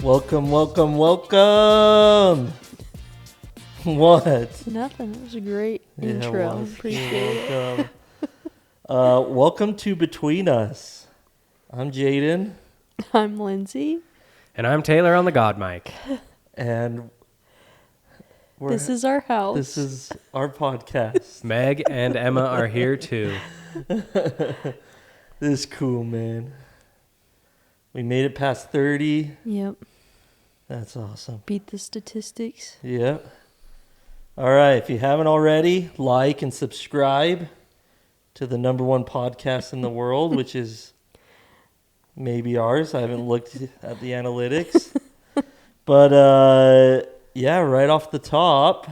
Welcome. What? Nothing. It was a great intro. Appreciate it. Welcome to Between Us. I'm Jaiden. I'm Lindsie. And I'm Taylor on the God mic. And this is our house. This is our podcast. Meg and Emma are here too. This is cool, man. We made it past 30. Yep. That's awesome. Beat the statistics. Yep. All right. If you haven't already, like and subscribe to the number one podcast in the world, which is maybe ours. I haven't looked at the analytics. But, yeah, right off the top,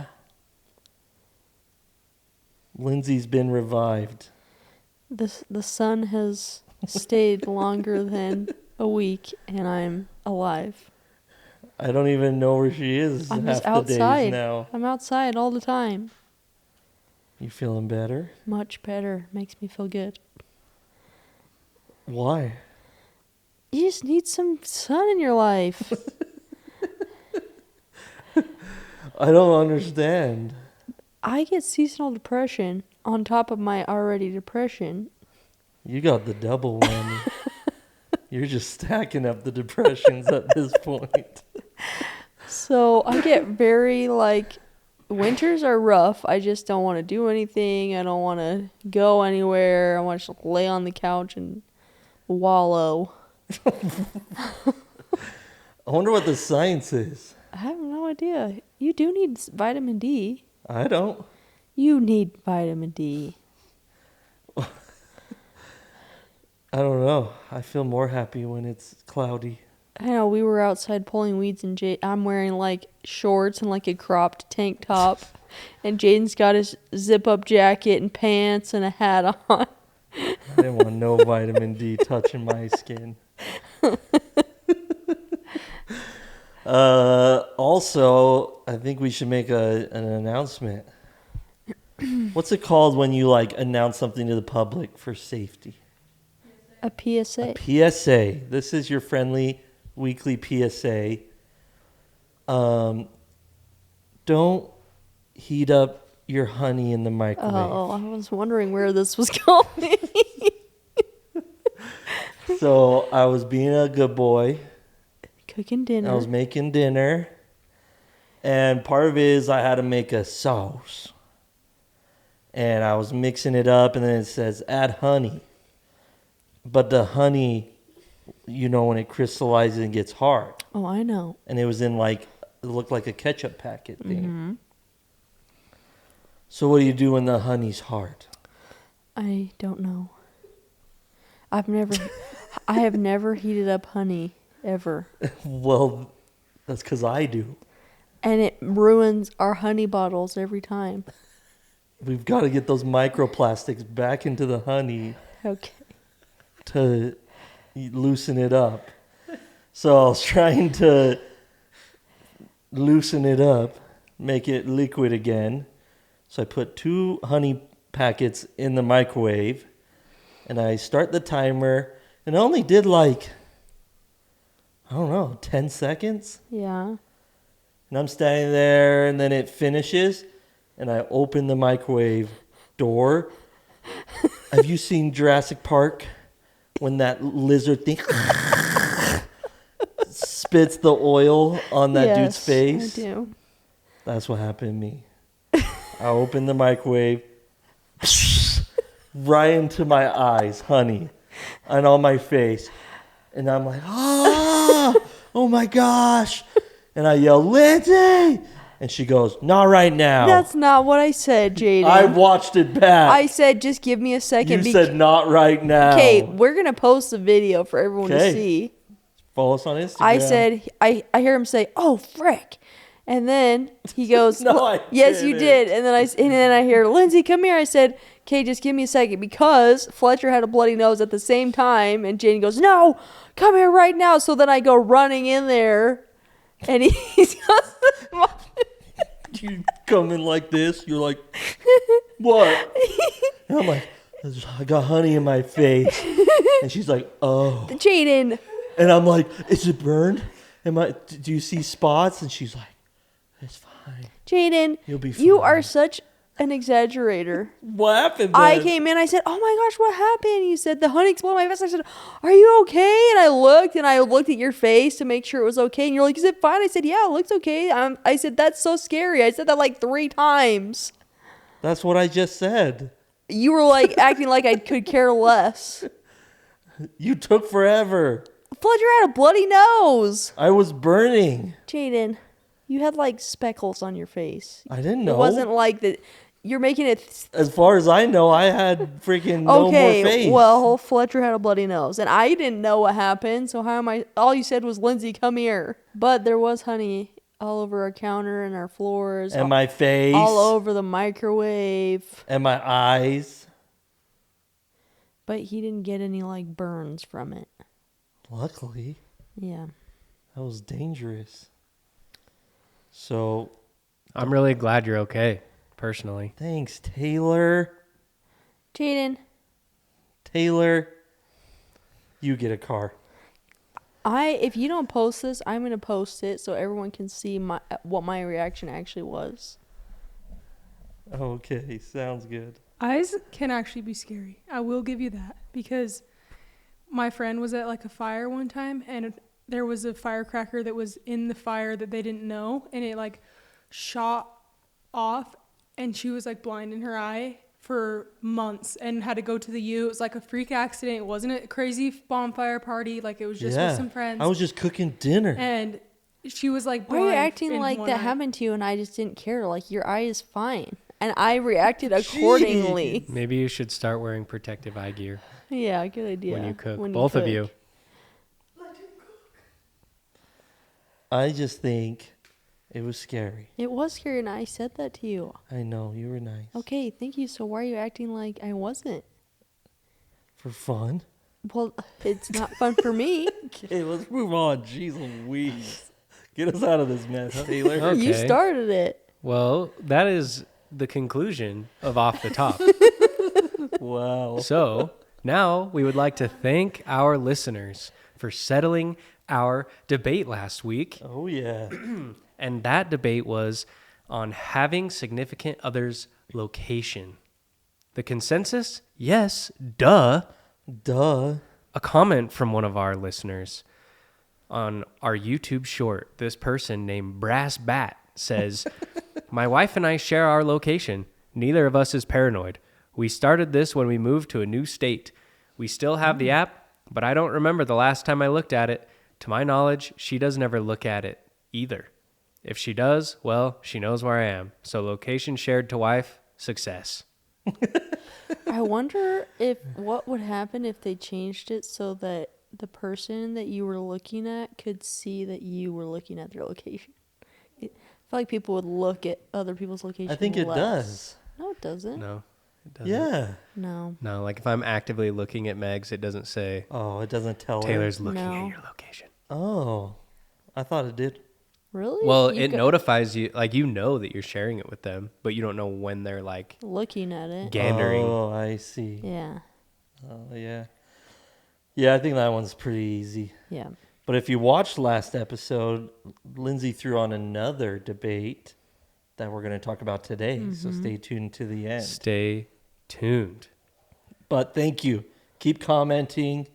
Lindsay's been revived. The sun has stayed longer than a week, and I'm alive. I don't even know where she is. I'm half just the outside. days now. I'm outside all the time. You feeling better? Much better. Makes me feel good. Why? You just need some sun in your life. I don't understand. I get seasonal depression on top of my already depression. You got the double whammy. You're just stacking up the depressions at this point. So I get very, winters are rough. I just don't want to do anything. I don't want to go anywhere. I want to just lay on the couch and wallow. I wonder what the science is. I have no idea. You do need vitamin D. I don't. You need vitamin D. I don't know. I feel more happy when it's cloudy. I know, we were outside pulling weeds and I'm wearing shorts and a cropped tank top. And Jaiden's got his zip-up jacket and pants and a hat on. I didn't want no vitamin D touching my skin. Also, I think we should make an announcement. What's it called when you announce something to the public for safety? A PSA. A PSA. This is your friendly weekly PSA. Don't heat up your honey in the microwave. Oh, I was wondering where this was going. So I was being a good boy. Cooking dinner. I was making dinner. And part of it is I had to make a sauce. And I was mixing it up, and then it says add honey. But the honey, when it crystallizes and gets hard. Oh, I know. And it was in it looked like a ketchup packet thing. Mm-hmm. So what do you do when the honey's hard? I don't know. I have never heated up honey, ever. Well, that's because I do. And it ruins our honey bottles every time. We've got to get those microplastics back into the honey. Okay. To loosen it up. So I was trying to loosen it up, make it liquid again. So I put 2 honey packets in the microwave, and I start the timer, and I only did 10 seconds. Yeah. And I'm standing there, and then it finishes, and I open the microwave door. Have you seen Jurassic Park? When that lizard thing spits the oil on that dude's face. I do. That's what happened to me. I opened the microwave, right into my eyes, honey, and on my face. And I'm like, oh my gosh. And I yell, Lindsie! And she goes, not right now. That's not what I said, Jaiden. I watched it back. I said, just give me a second. You said not right now. Okay, we're going to post the video for everyone to see. Follow us on Instagram. I said, I hear him say, oh, frick. And then he goes, No, I yes, you didn't. did. And then I hear, Lindsie, come here. I said, okay, just give me a second. Because Fletcher had a bloody nose at the same time. And Jaiden goes, no, come here right now. So then I go running in there. And he's you come in like this, you're like, what? And I'm like, I got honey in my face. And she's like, oh. Jaiden. And I'm like, is it burned? Do you see spots? And she's like, it's fine. Jaiden, You'll be fine. you are such an exaggerator. What happened I then? came in, I said, oh my gosh, what happened? You said, the honey exploded in my face. I said, are you okay? And I looked at your face to make sure it was okay. And you're like, is it fine? I said, yeah, it looks okay. I said, that's so scary. I said that like 3 times. That's what I just said. You were like acting like I could care less. You took forever. Fletcher had a bloody nose. I was burning. Jaiden, you had like speckles on your face. I didn't know. It wasn't like that. You're making it. As far as I know, I had freaking no more face. Okay, well, Fletcher had a bloody nose, and I didn't know what happened. So how am I? All you said was, "Lindsie, come here." But there was honey all over our counter and our floors, and my face, all over the microwave, and my eyes. But he didn't get any like burns from it. Luckily. Yeah. That was dangerous. So. I'm really glad you're okay, personally. Thanks, Taylor. Jaiden. Taylor, you get a car. If you don't post this, I'm gonna post it so everyone can see what my reaction actually was. Okay, sounds good. Eyes can actually be scary. I will give you that, because my friend was at like a fire one time, and there was a firecracker that was in the fire that they didn't know, and it like shot off, and she was like blind in her eye for months and had to go to the U. It was like a freak accident. It wasn't a crazy bonfire party. Like, it was just with some friends. I was just cooking dinner. And she was like blind. Why are you acting like that happened to you and I just didn't care? Like, your eye is fine. And I reacted accordingly. Maybe you should start wearing protective eye gear. Yeah, good idea. When you cook. Both of you. I just think it was scary. It was scary, and I said that to you. I know, you were nice. Okay, thank you. So why are you acting like I wasn't? For fun? Well, it's not fun for me. Okay, let's move on. Jeez Louise. Get us out of this mess, Taylor. Okay. You started it. Well, that is the conclusion of Off the Top. Wow. So now we would like to thank our listeners for settling our debate last week. Oh, yeah. And that debate was on having significant others' location. The consensus? Yes, duh. Duh. A comment from one of our listeners on our YouTube short. This person named Brass Bat says, my wife and I share our location. Neither of us is paranoid. We started this when we moved to a new state. We still have the app, but I don't remember the last time I looked at it. To my knowledge, she doesn't ever look at it either. If she does, well, she knows where I am. So location shared to wife, success. I wonder what would happen if they changed it so that the person that you were looking at could see that you were looking at their location. I feel like people would look at other people's location. I think it does. No, it doesn't. No, it doesn't. Yeah. No. No, like if I'm actively looking at Meg's, it doesn't say Oh, it doesn't tell Taylor's her. looking No. at your location. Oh, I thought it did. Really? Well, it notifies you, like you know that you're sharing it with them, but you don't know when they're like looking at it. gandering. Oh, I see. Yeah. Oh, yeah. Yeah, I think that one's pretty easy. Yeah. But if you watched last episode, Lindsie threw on another debate that we're going to talk about today. Mm-hmm. So stay tuned to the end. Stay tuned. But thank you. Keep commenting.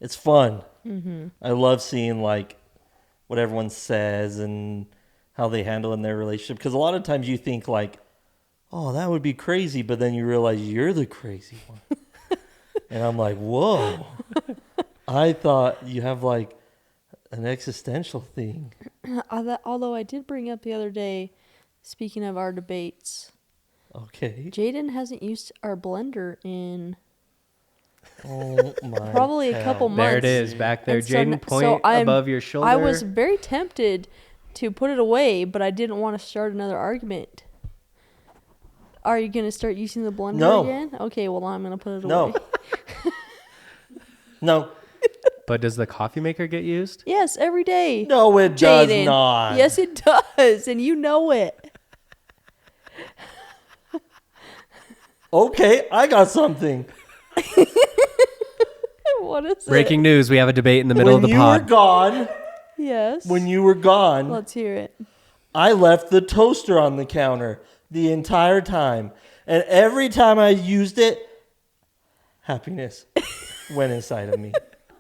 It's fun. Mm-hmm. I love seeing like what everyone says and how they handle in their relationship. Because a lot of times you think like, oh, that would be crazy. But then you realize you're the crazy one. And I'm like, whoa. I thought you have like an existential thing. Although I did bring up the other day, speaking of our debates, Okay. Jaiden hasn't used our blender in Oh my. probably a couple months. There it is, back there. And so Jaiden, point above your shoulder. I was very tempted to put it away, but I didn't want to start another argument. Are you going to start using the blender No. again? Okay, well, I'm going to put it No. away. No. But does the coffee maker get used? Yes, every day. No, it does Jaiden. not. Yes, it does, and you know it. Okay, I got something. What is Breaking news, we have a debate in the middle When of the you were pod. gone, Yes. When you were gone, Let's hear it. I left the toaster on the counter the entire time. And every time I used it, happiness went inside of me.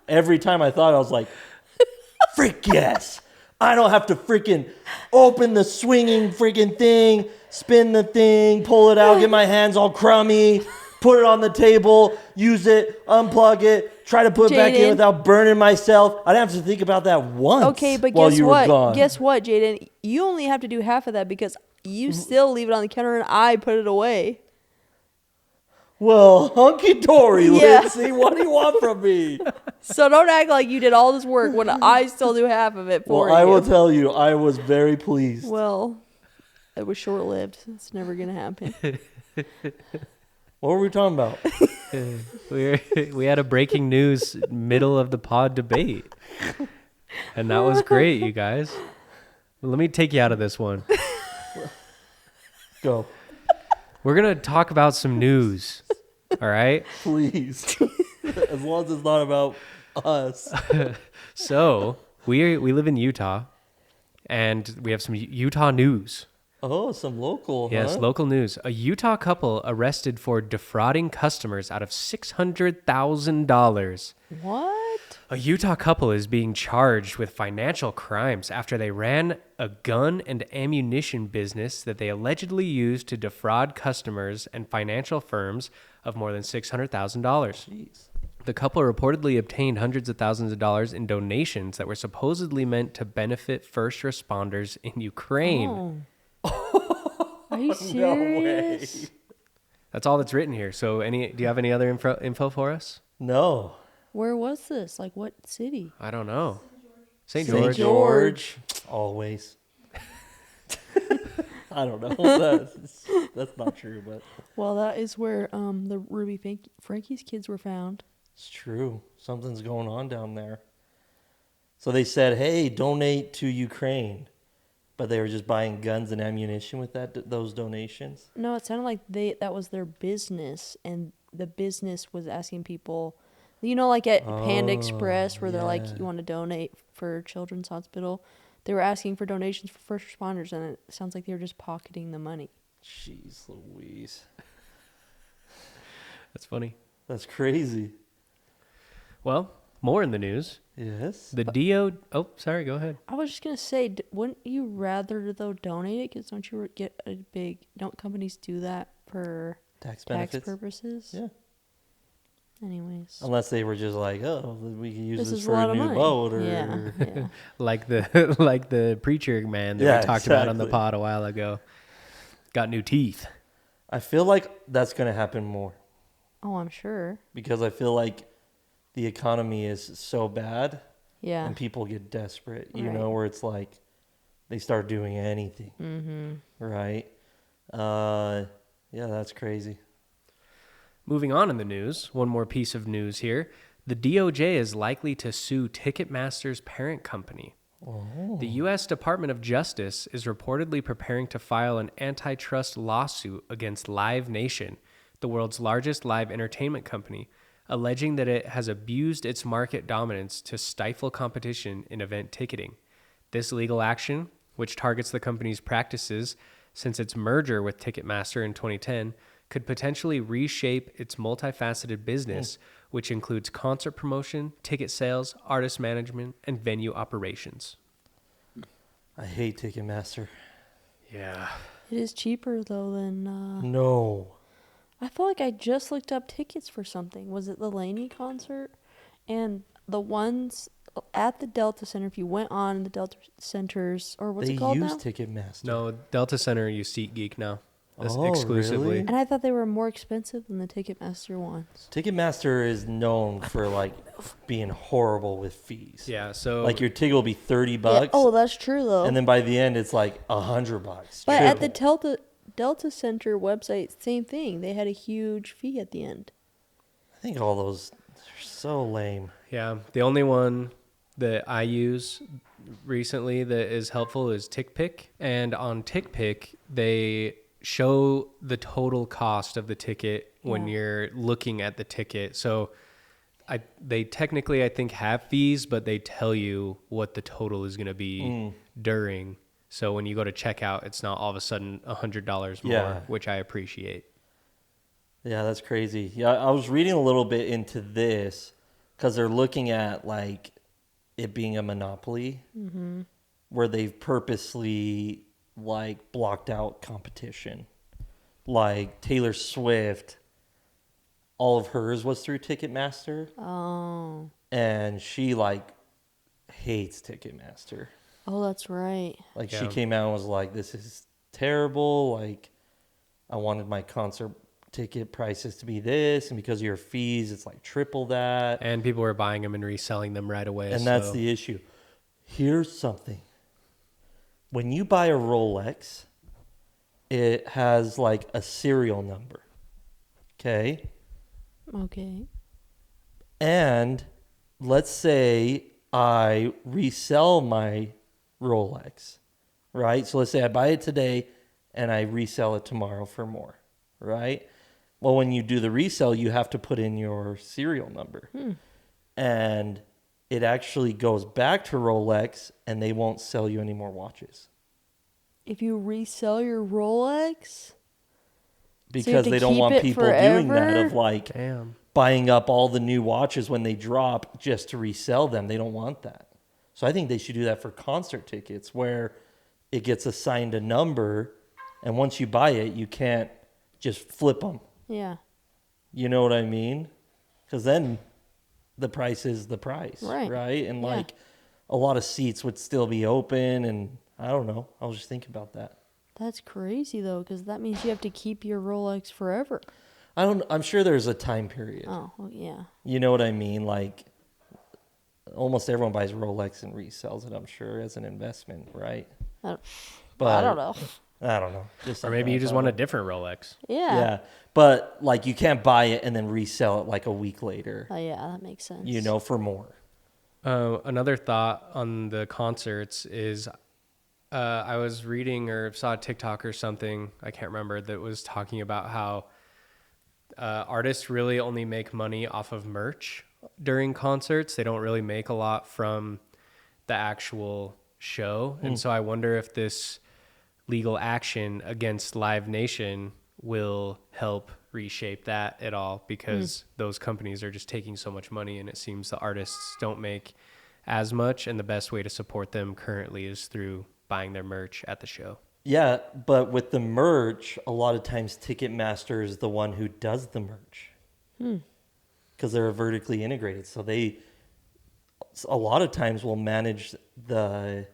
Every time I thought, I was like, freak yes. I don't have to freaking open the swinging freaking thing, spin the thing, pull it out, get my hands all crummy, put it on the table, use it, unplug it, try to put it back in Jaiden. without burning myself. I didn't have to think about that once. Okay, but while guess you were what? gone. Guess what, Jaiden? You only have to do half of that because you still leave it on the counter and I put it away. Well, hunky dory, Yeah. Lindsie. What do you want from me? So don't act like you did all this work when I still do half of it for Well, I you. will tell you, I was very pleased. Well, it was short-lived. It's never gonna happen. What were we talking about? We had a breaking news middle of the pod debate. And that was great, you guys. Let me take you out of this one. Go, We're going to talk about some news. All right? please. As long as it's not about us. So, we live in Utah, and we have some Utah news. Oh, some local, Yes, huh? local news. A Utah couple arrested for defrauding customers out of $600,000. What? A Utah couple is being charged with financial crimes after they ran a gun and ammunition business that they allegedly used to defraud customers and financial firms of more than $600,000. Jeez. The couple reportedly obtained hundreds of thousands of dollars in donations that were supposedly meant to benefit first responders in Ukraine. Are you No way. serious? That's all that's written here. So, do you have any other info for us? No. Where was this? Like what city? I don't know. St. St. George. George. Always. I don't know. That's not true, but Well, that is where the Ruby Frankie's kids were found. it's true. Something's going on down there. So they said, hey, donate to Ukraine. But they were just buying guns and ammunition with those donations. No, it sounded like that was their business, and the business was asking people, you know, like at Panda Express, where they're like, yeah. you want to donate for Children's Hospital. They were asking for donations for first responders, and it sounds like they were just pocketing the money. Jeez Louise. That's funny. That's crazy. Well, more in the news. Yes. The DO. Oh, sorry. Go ahead. I was just gonna say, wouldn't you rather though donate it? Because don't you get a big? Don't companies do that for Tax tax benefits. purposes? Yeah. Anyways, Unless they were just like, oh, we can use this this is for a lot a of new money. boat. Or Yeah. Like the preacher man that Yeah, we talked about on the exactly. pod a while ago. Got new teeth. I feel like that's going to happen more. Oh, I'm sure. Because I feel like the economy is so bad Yeah. and people get desperate, you Right. know, where it's like they start doing anything, Mm-hmm. right? Yeah, that's crazy. Moving on in the news, one more piece of news here. The DOJ is likely to sue Ticketmaster's parent company. Oh. The U.S. Department of Justice is reportedly preparing to file an antitrust lawsuit against Live Nation, the world's largest live entertainment company, alleging that it has abused its market dominance to stifle competition in event ticketing. This legal action, which targets the company's practices since its merger with Ticketmaster in 2010, could potentially reshape its multifaceted business, which includes concert promotion, ticket sales, artist management, and venue operations. I hate Ticketmaster. Yeah. It is cheaper though than. No. I feel like I just looked up tickets for something. Was it the Laney concert? And the ones at the Delta Center, if you went on the Delta Centers, or what's They it called use now? Ticketmaster. No, Delta Center use SeatGeek now. That's Oh, exclusively. really? And I thought they were more expensive than the Ticketmaster ones. Ticketmaster is known for like being horrible with fees. Yeah, so Like your ticket will be $30, Yeah. Oh, that's true though. and then by the end it's like $100. but at the Triple. Delta Center website, same thing. They had a huge fee at the end. I think all those are so lame. yeah, the only one that I use recently that is helpful is TickPick, and on TickPick they show the total cost of the ticket when Yeah. you're looking at the ticket. So they technically, I think, have fees, but they tell you what the total is going to be during. So when you go to checkout, it's not all of a sudden $100 more, Yeah. which I appreciate. Yeah, that's crazy. Yeah, I was reading a little bit into this because they're looking at like it being a monopoly where they've purposely like blocked out competition. Like Taylor Swift, all of hers was through Ticketmaster, Oh. and she like hates Ticketmaster. Oh, that's right. Like she Yeah. came out and was like, "This is terrible. Like I wanted my concert ticket prices to be this, and because of your fees, it's like triple that." And people were buying them and reselling them right away. And that's so- the issue. Here's something. When you buy a Rolex, it has like a serial number. Okay? Okay. And let's say I resell my Rolex, right? So let's say I buy it today and I resell it tomorrow for more, right? Well, when you do the resell, you have to put in your serial number. And it actually goes back to Rolex and they won't sell you any more watches If you resell your Rolex, because to they don't keep want it people doing that forever? of like Damn. buying up all the new watches when they drop just to resell them. They don't want that. So I think they should do that for concert tickets where it gets assigned a number and once you buy it, you can't just flip them. yeah. You know what I mean? Because then the price is the price, Right. And Yeah. like a lot of seats would still be open, and I don't know. I was just thinking about that. That's crazy though, because that means you have to keep your Rolex forever. I'm sure there's a time period. Oh, well, yeah. You know what I mean? Like almost everyone buys Rolex and resells it. I'm sure as an investment, right? I don't, But I don't know. I don't know. Just Or something maybe I you just thought want a of. different Rolex. Yeah. Yeah, but like you can't buy it and then resell it like a week later. Oh, yeah, that makes sense. You know, for more. Another thought on the concerts is I was reading or saw a TikTok or something, I can't remember, that was talking about how artists really only make money off of merch during concerts. They don't really make a lot from the actual show. And so I wonder if this legal action against Live Nation will help reshape that at all, because those companies are just taking so much money and it seems the artists don't make as much, and the best way to support them currently is through buying their merch at the show. Yeah, but with the merch, a lot of times Ticketmaster is the one who does the merch. Because they're vertically integrated. So they, a lot of times, will manage the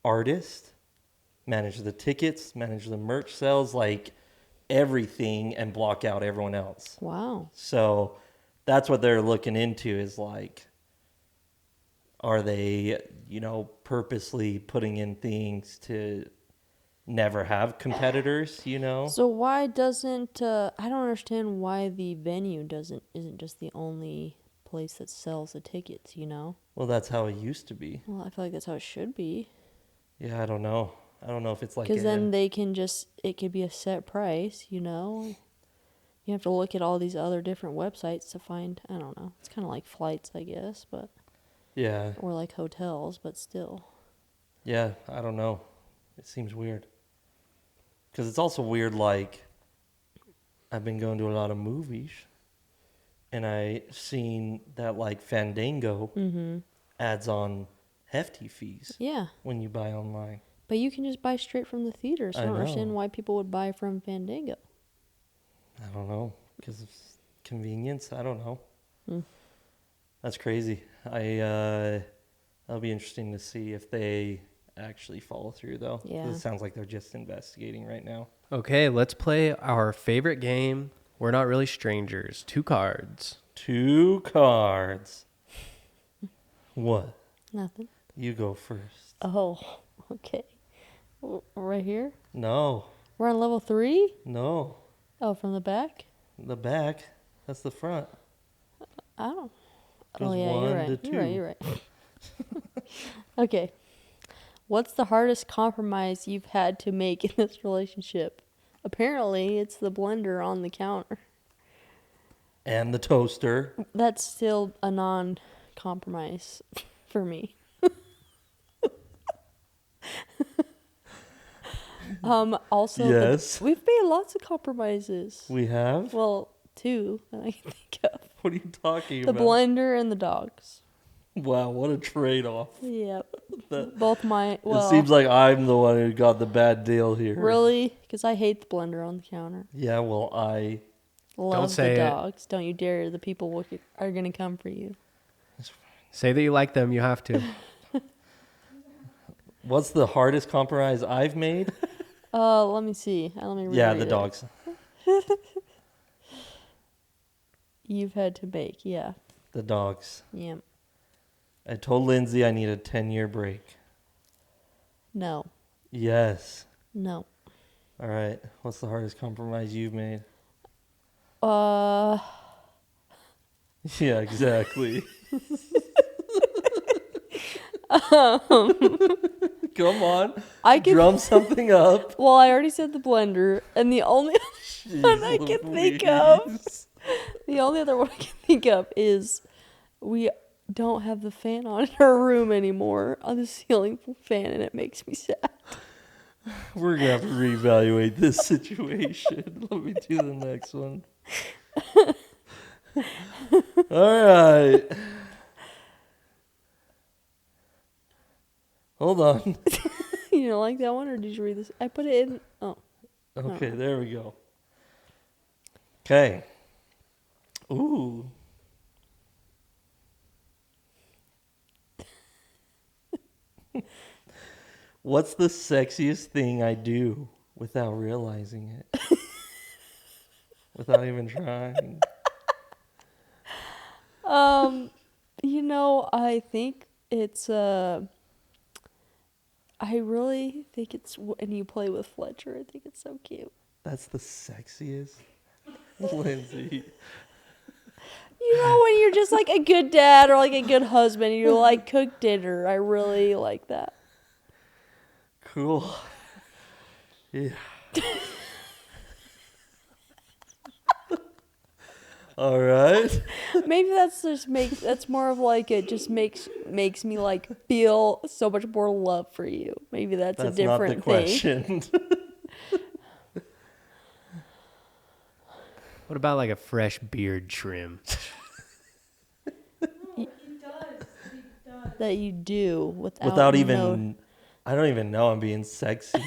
artist, manage the tickets, manage the merch sales, like everything, and block out everyone else. Wow. So that's what they're looking into is like, are they, purposely putting in things to never have competitors, So why doesn't I don't understand why the venue isn't just the only place that sells the tickets, Well, that's how it used to be. Well, I feel like that's how it should be. Yeah, I don't know. I don't know if it's like Because then they can it could be a set price, You have to look at all these other different websites to find, I don't know. It's kind of like flights, I guess, yeah, or like hotels, but still. yeah, I don't know. It seems weird. Because it's also weird, like, I've been going to a lot of movies, and I seen that, like, Fandango adds on hefty fees Yeah. when you buy online. But you can just buy straight from the theater, so I I don't know. understand why people would buy from Fandango. I don't know. Because of convenience? I don't know. Hmm. That's crazy. That'll be interesting to see if they actually follow through, though. 'Cause Yeah. it sounds like they're just investigating right now. Okay, let's play our favorite game. We're not really strangers. 2 cards. 2 cards. What? Nothing. You go first. Oh, okay. Right here? No, We're on level 3? no. Oh, from the back? The back. That's the front. Oh. Goes Oh, yeah, 1 you're to right. 2. You're right. Okay. What's the hardest compromise you've had to make in this relationship? Apparently, it's the blender on the counter. and the toaster. That's still a non-compromise for me. Also, Yes. we've made lots of compromises. We have? Well, 2 that I can think of. What are you talking The about? blender and the dogs. Wow, what a trade-off. Yep. That- Both my, well, it seems like I'm the one who got the bad deal here. really? Because I hate the blender on the counter. Yeah, well, I... Love say the it. dogs. Don't you dare. The people are going to come for you. Say that you like them. You have to. What's the hardest compromise I've made? Let me see. Let me read Yeah, the it. dogs. You've had to bake. Yeah. The dogs. Yep. I told Lindsie I need a 10-year break. No. Yes. No. All right. What's the hardest compromise you've made? Um, Yeah, exactly. Come on. I can. Drum something up. Well, I already said the blender, and the only one I can think of, Louise. the only other one I can think of is we don't have the fan on in our room anymore, on the ceiling fan, and it makes me sad. We're going to have to reevaluate this situation. Let me do the next one. All right. Hold on. You don't like that one, or did you read this? I put it in. Oh, Okay, there we go. Okay. Ooh. What's the sexiest thing I do without realizing it? Without even trying. I think it's I really think it's when you play with Fletcher. I think it's so cute. That's the sexiest? Lindsie. You know, when you're just like a good dad or like a good husband, and you like cook dinner. I really like that. Cool. Yeah. All right. Maybe that's more of like it just makes me like feel so much more love for you. Maybe that's a different not the thing. question. What about like a fresh beard trim? That you do Without even, I don't even know I'm being sexy,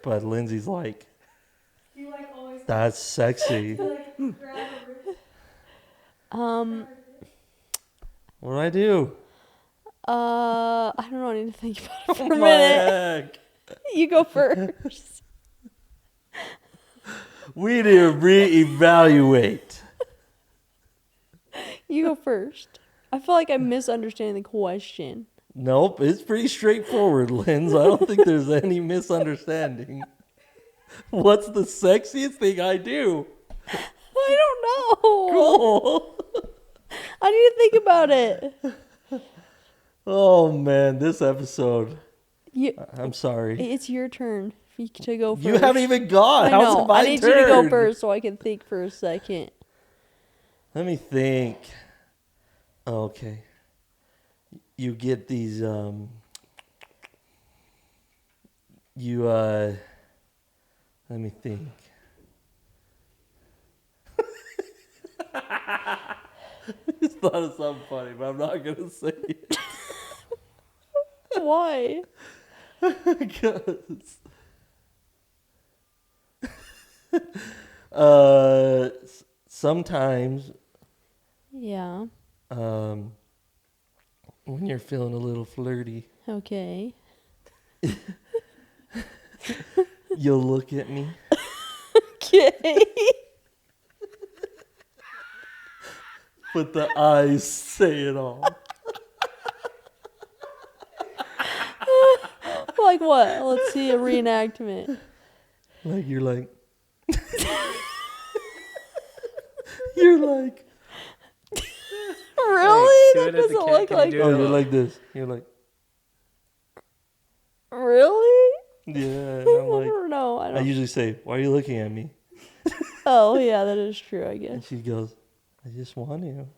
but Lindsay's like, that's sexy. What do I do? I don't know. I need to think about it for a My minute. heck. You go first. We need to reevaluate. You go first. I feel like I'm misunderstanding the question. Nope, it's pretty straightforward, Linz. I don't think there's any misunderstanding. What's the sexiest thing I do? I don't know. Cool. I need to think about it. Oh man, this episode. You, I'm sorry. it's your turn to go first. You haven't even gone. I How's know. it my I need turn? you to go first so I can think for a second. Let me think. Okay. You get these let me think. I just thought of something funny, but I'm not gonna say it. Why? Because sometimes Yeah. when you're feeling a little flirty, Okay. you'll look at me. Okay. But the eyes say it all. Like what? Let's see a reenactment. Like you're like you're like Really? do That it at the doesn't cake. look Can you like. do it? oh, you're like this. You're like Really? yeah. And I I'm like don't know. I I don't. usually say, "Why are you looking at me?" Oh, yeah, that is true, I And guess. she goes, I just want you.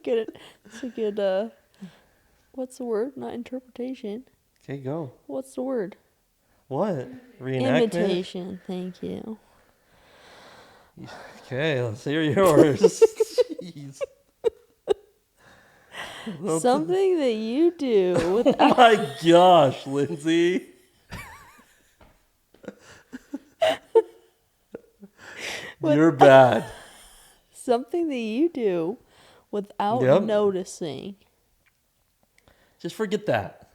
It's a good, what's the word? Not interpretation. Okay, go. What's the word? What? Reenactment? Imitation. Thank you. Okay, let's hear yours. Jeez. Something that you do Oh without my gosh, Lindsie. You're bad. something that you do without Yep. noticing. Just forget that.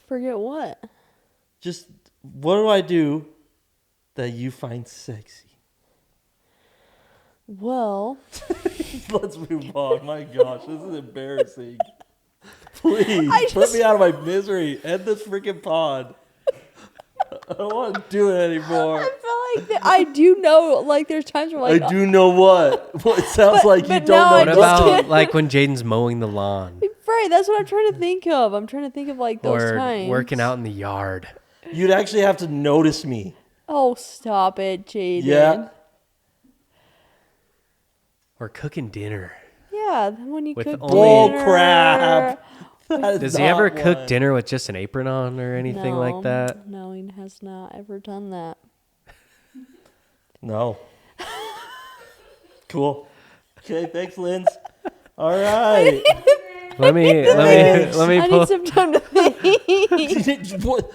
Forget what? Just what do I do that you find sexy? Well, Let's move on. My gosh, this is embarrassing. Please, put me out of my misery. End this freaking pod. I don't want to do it anymore. I feel like I do know, like, there's times where, like, I do know what. Well, it sounds But- like you but don't now know. I What just nothing. about can't- like when Jaiden's mowing the lawn right, that's what I'm trying to think of. I'm trying to think of, like, those or times. working out in the yard? You'd actually have to notice me. Oh, stop it, Jaden. Yeah. Or cooking dinner. Yeah, when you With cook only- dinner. Oh, crap. That is Does he not ever cook one. dinner with just an apron on or anything like that? No, he has not ever done that. No. Cool. Okay, thanks, Linz. All right. Let me I pull. need some time to think. What?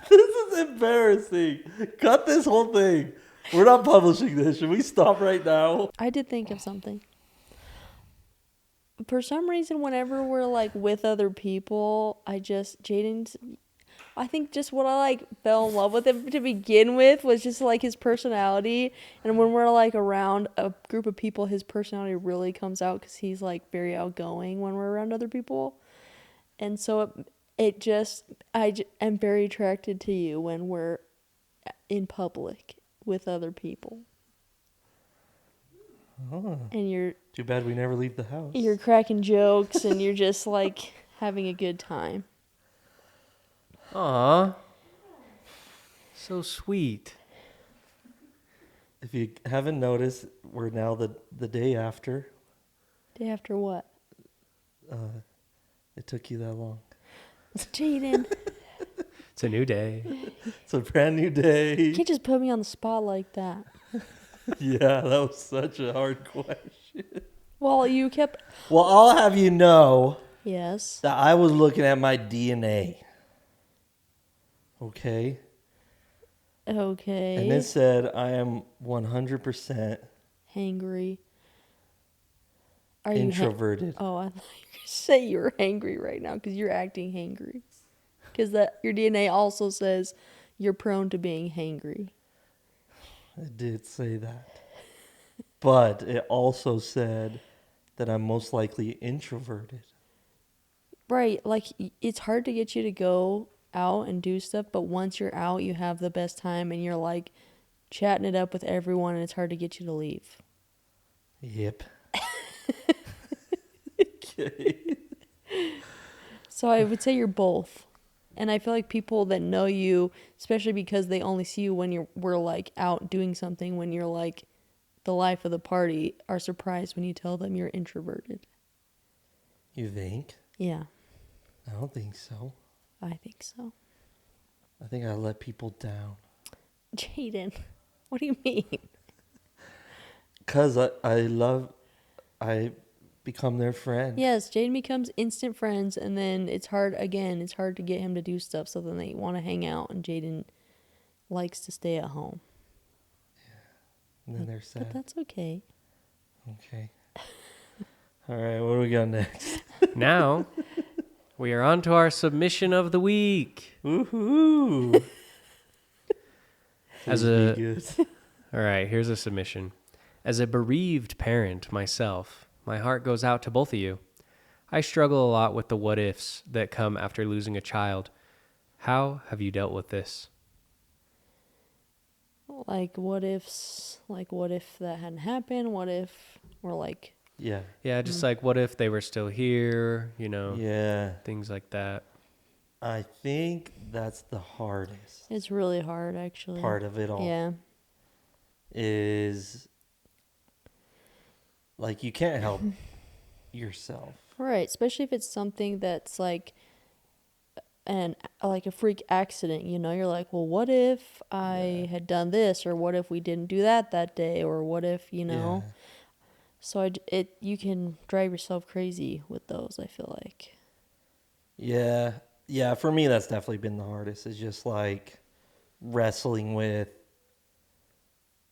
This is embarrassing. Cut this whole thing. We're not publishing this. Should we stop right now? I did think of something. For some reason, whenever we're like with other people, I think just what I like fell in love with him to begin with was just like his personality. And when we're like around a group of people, his personality really comes out because he's like very outgoing when we're around other people. And so I'm very attracted to you when we're in public with other people. Oh, And too bad we never leave the house. you're cracking jokes and you're just like having a good time. Aw, so sweet. If you haven't noticed, we're now the day after. Day after what? It took you that long. Jaden, It's a new day. It's a brand new day. you can't just put me on the spot like that. Yeah, that was such a hard question. Well, you kept... Well, I'll have you know Yes. that I was looking at my DNA. Okay? Okay. And it said I am 100% Hangry. Are introverted. Oh, I thought you were going to say you were hangry right now because you're acting hangry. Because your DNA also says you're prone to being hangry. It did say that. But it also said that I'm most likely introverted. Right. Like, it's hard to get you to go out and do stuff, but once you're out, you have the best time and you're like chatting it up with everyone, and it's hard to get you to leave. Yep. Okay. So I would say you're both. And I feel like people that know you, especially because they only see you when we're like out doing something, when you're like the life of the party, are surprised when you tell them you're introverted. You think? Yeah, I don't think so. I think so. I think I let people down. Jaden, what do you mean? Because I become their friend. Yes, Jaden becomes instant friends, and then it's hard to get him to do stuff, so then they want to hang out, and Jaden likes to stay at home. And then they're sad. But that's okay. Okay. All right, what do we got next? Now, we are on to our submission of the week. Woohoo! As Please a- be good. All right, here's a submission. As a bereaved parent myself, my heart goes out to both of you. I struggle a lot with the what ifs that come after losing a child. How have you dealt with this? Like, what if that hadn't happened? What if we're like, Yeah. Yeah, just like what if they were still here, Yeah. things like that. I think that's the hardest It's really hard, actually. part of it all. Yeah. Is like you can't help yourself. Right. Especially if it's something that's like like a freak accident, you know? You're like, well, what if I had done this, or what if we didn't do that day, or what if, you know? Yeah. So you can drive yourself crazy with those, I feel like. Yeah. Yeah, for me that's definitely been the hardest. Is just like wrestling with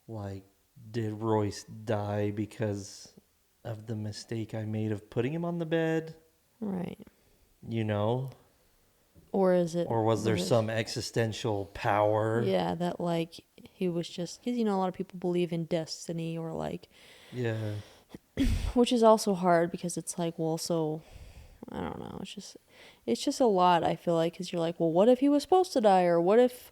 like, did Royce die because of the mistake I made of putting him on the bed? Right. You know? Or is it? Or was there some existential power? Yeah, that like he was just, because, you know, a lot of people believe in destiny, or like, Yeah. which is also hard because it's like, well, so I don't know. It's just a lot, I feel like, because you're like, well, what if he was supposed to die, or what if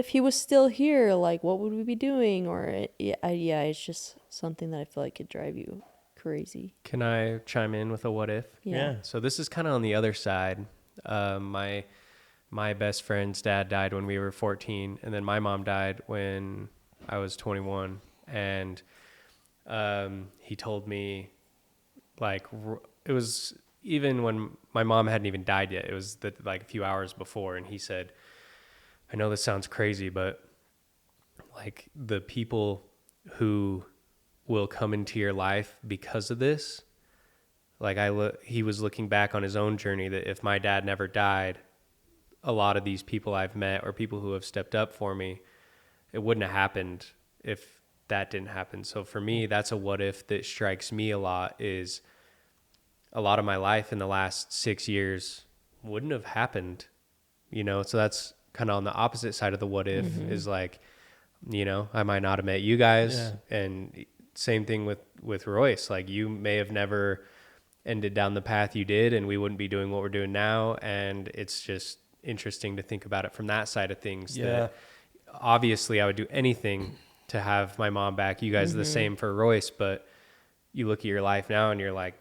he was still here? Like, what would we be doing? Or yeah, it's just something that I feel like could drive you crazy. Can I chime in with a what if? Yeah. So this is kind of on the other side. My best friend's dad died when we were 14, and then my mom died when I was 21. And he told me, like, it was even when my mom hadn't even died yet. It was like a few hours before, and he said, I know this sounds crazy, but like the people who will come into your life because of this, like he was looking back on his own journey, that if my dad never died, a lot of these people I've met, or people who have stepped up for me, it wouldn't have happened if that didn't happen. So for me, that's a what if that strikes me a lot. Is a lot of my life in the last 6 years wouldn't have happened, you know? So that's kind of on the opposite side of the what if, is like, you know, I might not have met you guys. Yeah. And same thing with Royce. Like, you may have never ended down the path you did, and we wouldn't be doing what we're doing now. And it's just interesting to think about it from that side of things. Yeah. That obviously I would do anything to have my mom back. You guys are the same for Royce, but you look at your life now and you're like,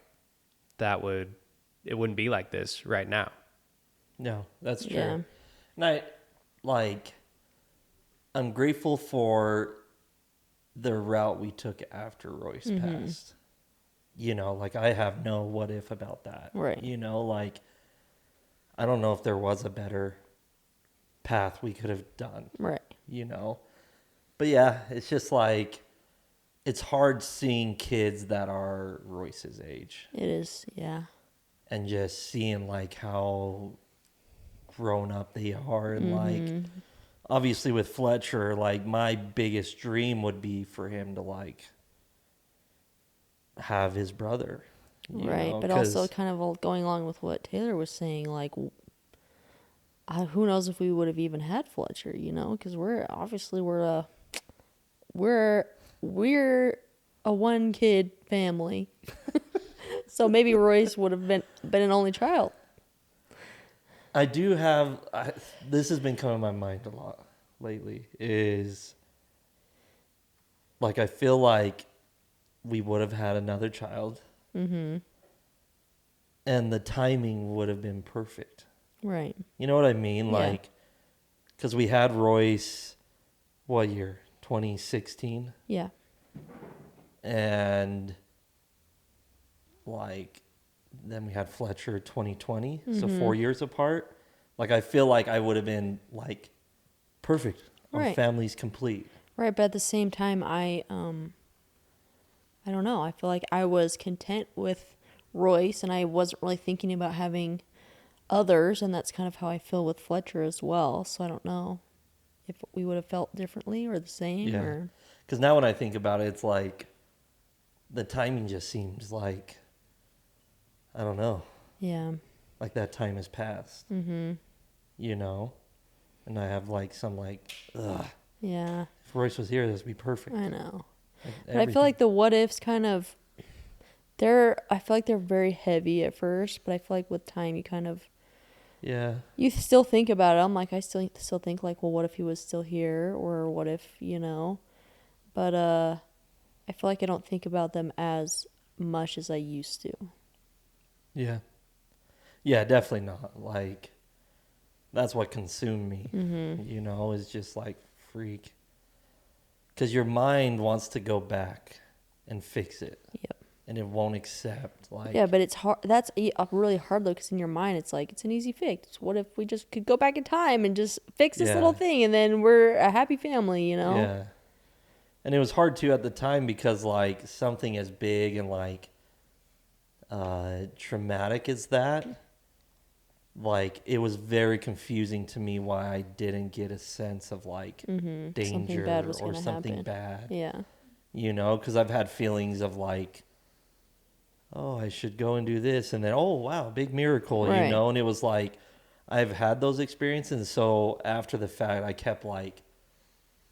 it wouldn't be like this right now. No, that's true. Yeah. And I'm grateful for the route we took after Royce passed. You know, like, I have no what if about that. Right. You know, like, I don't know if there was a better path we could have done. Right. You know? But yeah, it's just like, it's hard seeing kids that are Royce's age It is. Yeah. and just seeing like how grown up they are. And like, obviously with Fletcher, like, my biggest dream would be for him to like have his brother. Right. know, But also 'cause- kind of going along with what Taylor was saying, like, who knows if we would have even had Fletcher, you know? Because we're a one kid family. So maybe Royce would have been an only child. I do have, this has been coming to my mind a lot lately, is like, I feel like we would have had another child. And the timing would have been perfect. Right. You know what I mean? Yeah. Like, because we had Royce, what year? 2016? Yeah. And like, then we had Fletcher 2020. So 4 years apart. Like, I feel like I would have been like perfect. Our Right. family's complete. Right, but at the same time, I don't know. I feel like I was content with Royce, and I wasn't really thinking about having others, and that's kind of how I feel with Fletcher as well. So I don't know if we would have felt differently or the same. Yeah. Or Because now when I think about it, it's like the timing just seems like, I don't know, yeah, like that time has passed. You know? And I have like some like, ugh, yeah, if Royce was here, this would be perfect. I know. Like, But I feel like the what ifs kind of I feel like they're very heavy at first, but I feel like with time yeah. you still think about it. I'm like, I still think like, well, what if he was still here, or what if, you know? But I feel like I don't think about them as much as I used to. Yeah. Yeah, definitely not. Like, that's what consumed me. You know, is just like freak. Because your mind wants to go back and fix it. Yep. And it won't accept like Yeah, but it's hard. That's really hard though, because in your mind it's like it's an easy fix. What if we just could go back in time and just fix this little thing, and then we're a happy family, you know? Yeah. And it was hard too at the time because like something as big and like traumatic as that, like it was very confusing to me why I didn't get a sense of like danger Something bad was or gonna something happen. bad. Yeah. You know, because I've had feelings of like, oh, I should go and do this, and then oh wow, big miracle, you Right. know. And it was like I've had those experiences, and so after the fact, I kept like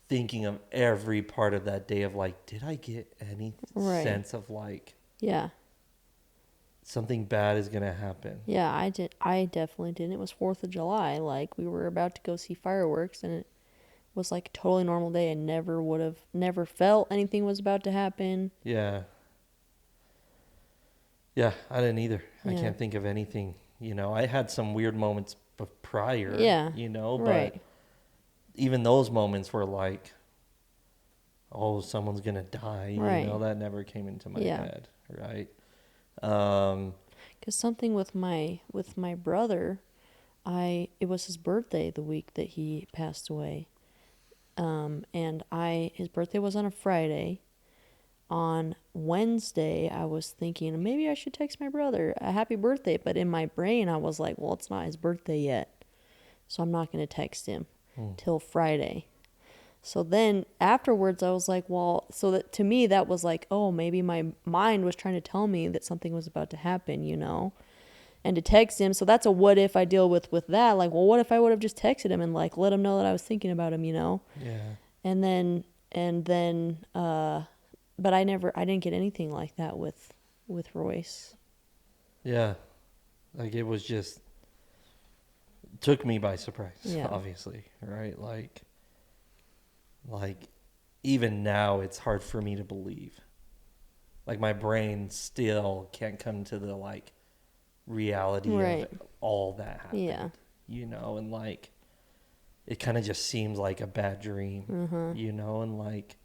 thinking of every part of that day of like, did I get any Right. sense of like Yeah. something bad is gonna happen? Yeah, I did. I definitely did. It was 4th of July. Like, we were about to go see fireworks, and it was like a totally normal day. I never felt anything was about to happen. Yeah. Yeah, I didn't either. I Yeah. can't think of anything. You know, I had some weird moments prior. Yeah, You know, right. but even those moments were like, oh, someone's gonna die. Right. You know, that never came into my Yeah. head. Right. Because something with my brother, it was his birthday the week that he passed away. And his birthday was on a Friday. On Wednesday, I was thinking maybe I should text my brother a happy birthday, but in my brain I was like, well, it's not his birthday yet, so I'm not going to text him till Friday. So then afterwards I was like, well, so that to me that was like, oh, maybe my mind was trying to tell me that something was about to happen, you know, and to text him. So that's a what if I deal with that. Like, well, what if I would have just texted him and like let him know that I was thinking about him, you know? Yeah. And then, but I didn't get anything like that with Royce. Yeah. Like it was just took me by surprise, Yeah. obviously. Right? Like even now it's hard for me to believe. Like my brain still can't come to the like reality Right. of all that happened. Yeah. You know, and like it kind of just seems like a bad dream, you know, and like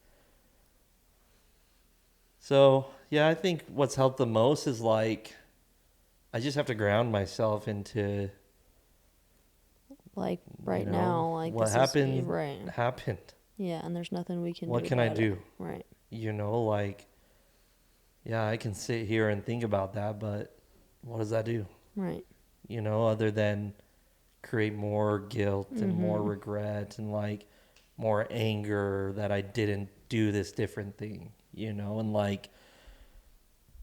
so yeah, I think what's helped the most is like I just have to ground myself into Like right you know, now, like what this happened is right. happened. Yeah, and there's nothing we can do. What can I about it. do? Right. You know, like yeah, I can sit here and think about that, but what does that do? Right. You know, other than create more guilt and more regret and like more anger that I didn't do this different thing, you know, and like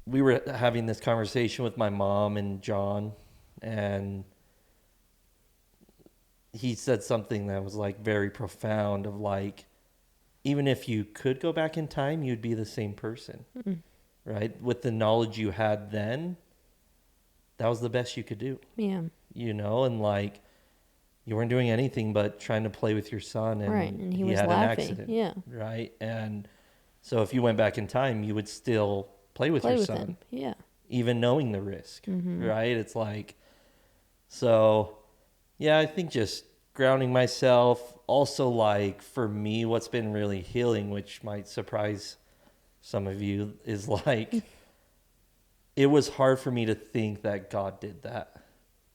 we were having this conversation with my mom and John, and he said something that was like very profound of like even if you could go back in time, you'd be the same person. Right? With the knowledge you had then, that was the best you could do. Yeah. You know, and like you weren't doing anything but trying to play with your son, and, Right, and he was had laughing. an accident. Yeah. Right? And so if you went back in time, you would still play with your son, him. Yeah. even knowing the risk. Right? It's like so yeah, I think just grounding myself. Also, like for me, what's been really healing, which might surprise some of you, is like it was hard for me to think that God did that.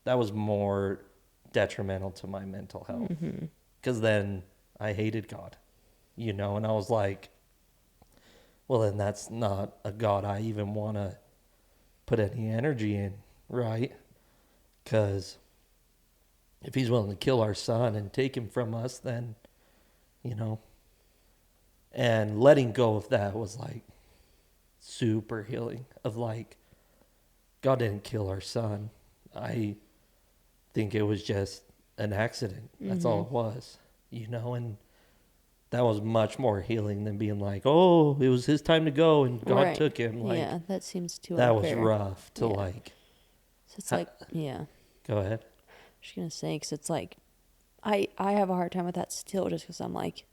That was more detrimental to my mental health. Because then I hated God, you know, and I was like, well, then that's not a God I even want to put any energy in, right? Because if he's willing to kill our son and take him from us, then, you know, and letting go of that was like super healing of like, God didn't kill our son. I think it was just an accident. That's all it was, you know, and that was much more healing than being like, oh, it was his time to go and God Right. took him. Like, Yeah, that seems too that unfair. was rough to Yeah. like, So it's like, yeah. go ahead. I was gonna say, because it's like, I have a hard time with that still, just because I'm like,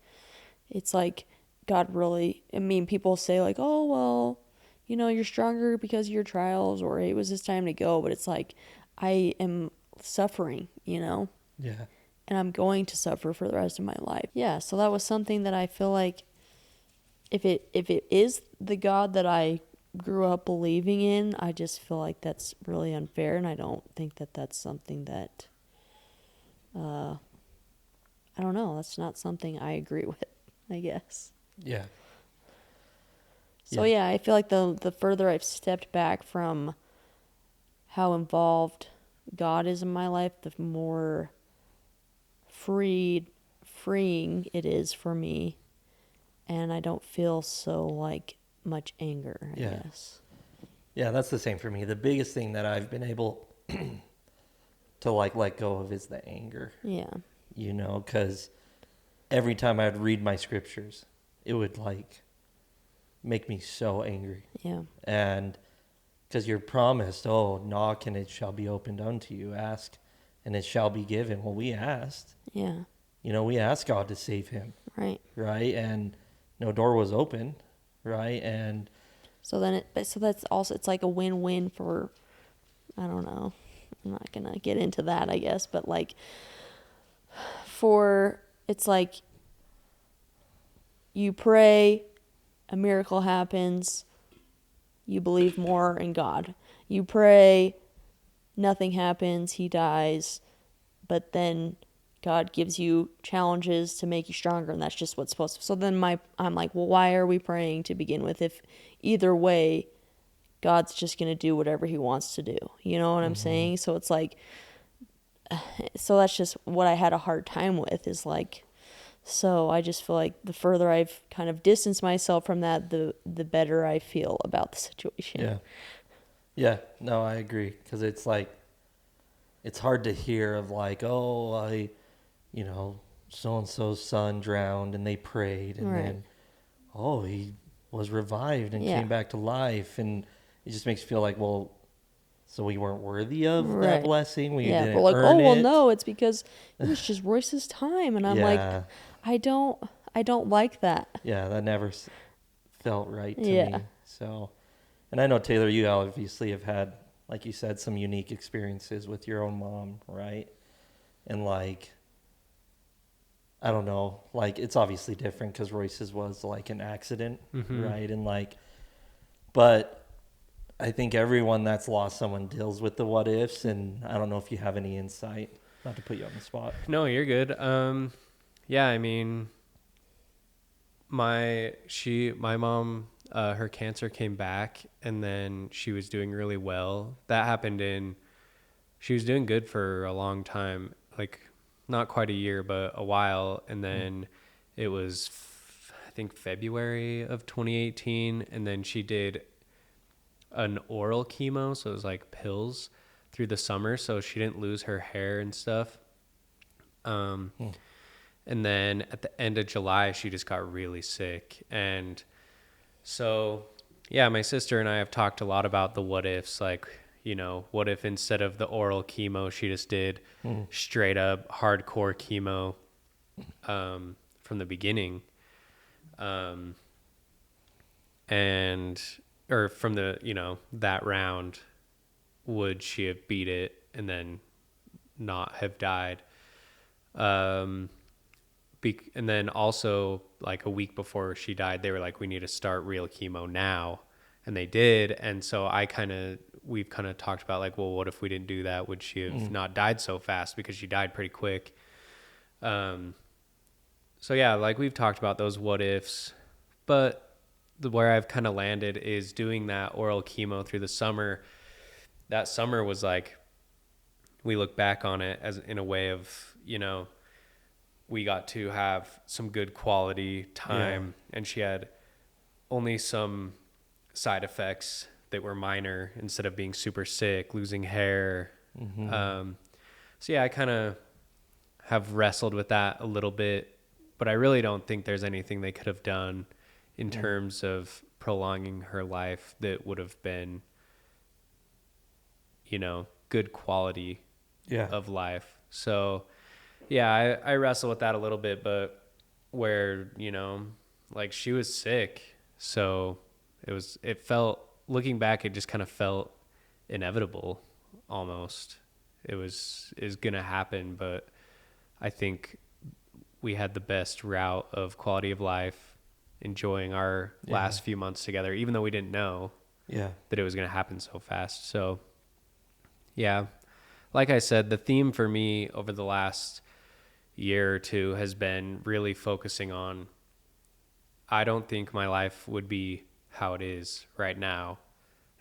it's like God really. I mean, people say like, oh well, you know, you're stronger because of your trials, or it was his time to go. But it's like, I am suffering, you know, Yeah. and I'm going to suffer for the rest of my life. Yeah, so that was something that I feel like if it is the God that I grew up believing in, I just feel like that's really unfair, and I don't think that that's something that I don't know, that's not something I agree with, I guess. Yeah. So yeah, I feel like the further I've stepped back from how involved God is in my life, the more freeing it is for me, and I don't feel so like much anger, I Yeah. guess. Yeah, that's the same for me. The biggest thing that I've been able to like let go of is the anger, Yeah. you know, because every time I'd read my scriptures, it would like make me so angry. Yeah. And because you're promised, oh, knock and it shall be opened unto you, ask and it shall be given. Well, we asked, Yeah. you know, we asked God to save him, Right. right? And no door was open, right? And So then so that's also, it's like a win-win for, I don't know, I'm not gonna get into that, I guess, but like it's like you pray, a miracle happens, you believe more in God. You pray, nothing happens, he dies, but then God gives you challenges to make you stronger, and that's just what's supposed to. So then I'm like, well, why are we praying to begin with if either way God's just going to do whatever he wants to do? You know what I'm saying? So it's like, so that's just what I had a hard time with, is like, so I just feel like the further I've kind of distanced myself from that, the better I feel about the situation. yeah. Yeah, no, I agree. Because it's like, it's hard to hear of like, oh, you know, so and so's son drowned and they prayed, and Right. then, oh, he was revived and Yeah. came back to life, and it just makes you feel like, well, so we weren't worthy of that Right. blessing. We Yeah, didn't but like, earn oh well, it. no, it's because it was just Royce's time, and I'm like, Yeah, I don't like that. yeah, that never felt right to Yeah. me. So, and I know Taylor, you obviously have had, like you said, some unique experiences with your own mom, right? And like, I don't know, like it's obviously different because Royce's was like an accident, right? And like, but I think everyone that's lost someone deals with the what ifs, and I don't know if you have any insight. Not to put you on the spot. No, you're good. Yeah, I mean, my mom, her cancer came back, and then she was doing really well. That happened she was doing good for a long time, like not quite a year, but a while. And then it was, I think, February of 2018. And then she did an oral chemo. So it was like pills through the summer. So she didn't lose her hair and stuff. And then at the end of July, she just got really sick. And so, yeah, my sister and I have talked a lot about the what ifs, like, you know, what if instead of the oral chemo, she just did straight up hardcore chemo from the beginning, and or from the, you know, that round, would she have beat it and then not have died? And then also, like a week before she died, they were like, we need to start real chemo now. And they did. And so we've kind of talked about like, well, what if we didn't do that? Would she have not died so fast? Because she died pretty quick. So yeah, like we've talked about those what ifs, but where I've kind of landed is doing that oral chemo through the summer. That summer was like, we look back on it as in a way of, you know, we got to have some good quality time, and she had only some side effects that were minor instead of being super sick, losing hair. So yeah, I kind of have wrestled with that a little bit, but I really don't think there's anything they could have done in terms of prolonging her life that would have been, you know, good quality of life. So yeah, I wrestle with that a little bit, but where, you know, like she was sick. So it felt, looking back, it just kind of felt inevitable almost. Is going to happen, but I think we had the best route of quality of life, enjoying our last few months together, even though we didn't know that it was going to happen so fast. So, yeah, like I said, the theme for me over the last year or two has been really focusing on, I don't think my life would be how it is right now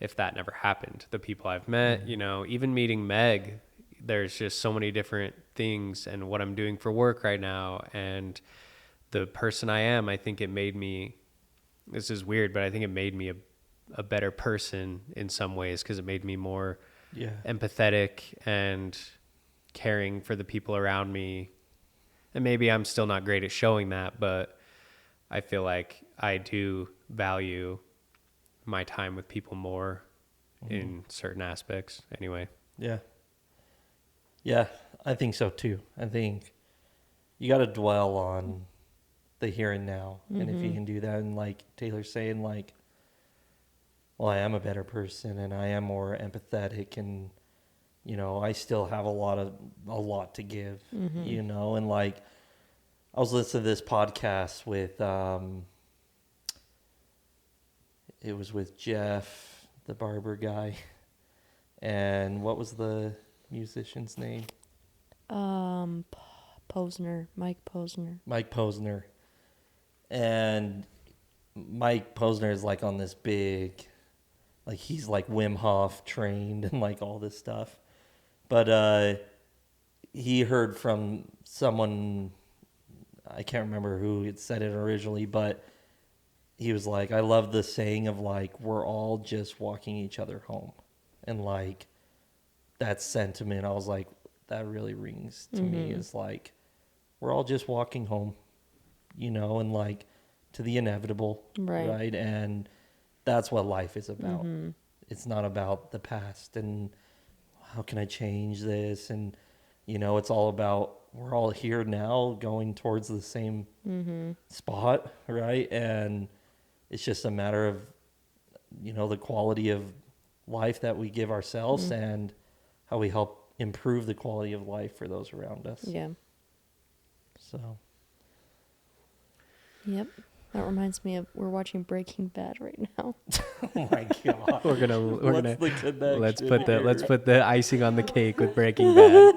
if that never happened. The people I've met, you know, even meeting Meg, there's just so many different things, and what I'm doing for work right now and the person I am, I think it made me, this is weird, but I think it made me a better person in some ways, because it made me more empathetic and caring for the people around me. And maybe I'm still not great at showing that, but I feel like I do value my time with people more in certain aspects anyway. Yeah, I think so too. I think you got to dwell on the here and now. And if you can do that, and like Taylor's saying, like, well, I am a better person and I am more empathetic, and, you know, I still have a lot to give, you know, and like, I was listening to this podcast with, it was with Jeff, the barber guy, and what was the musician's name? Posner, Mike Posner. Mike Posner. And Mike Posner is like on this big, like he's like Wim Hof trained and like all this stuff. But he heard from someone, I can't remember who had said it originally, but he was like, I love the saying of like, we're all just walking each other home. And like, that sentiment, I was like, that really rings to me. Is like, we're all just walking home, you know, and like to the inevitable, right? And that's what life is about. It's not about the past and how can I change this, and, you know, it's all about, we're all here now going towards the same spot, right? And it's just a matter of, you know, the quality of life that we give ourselves and how we help improve the quality of life for those around us. Yeah. So. Yep. That reminds me of, we're watching Breaking Bad right now. Oh my God. Let's put the icing on the cake with Breaking Bad.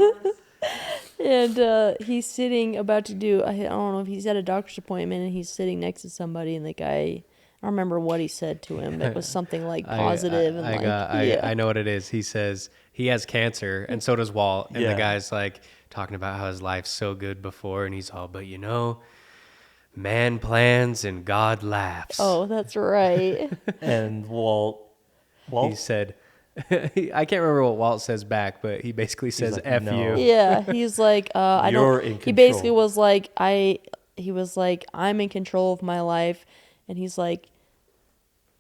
And he's sitting about to do, I don't know if he's at a doctor's appointment, and he's sitting next to somebody, and the guy, I don't remember what he said to him. It was something like positive. I know what it is. He says he has cancer, and so does Walt. And the guy's like talking about how his life's so good before, and he's all, but you know, man plans and God laughs. Oh, that's right. And Walt, he said, I can't remember what Walt says back, but he basically says, like, F no. you. Yeah, he's like, I You're don't. in He control. basically was like, he was like, I'm in control of my life, and he's like,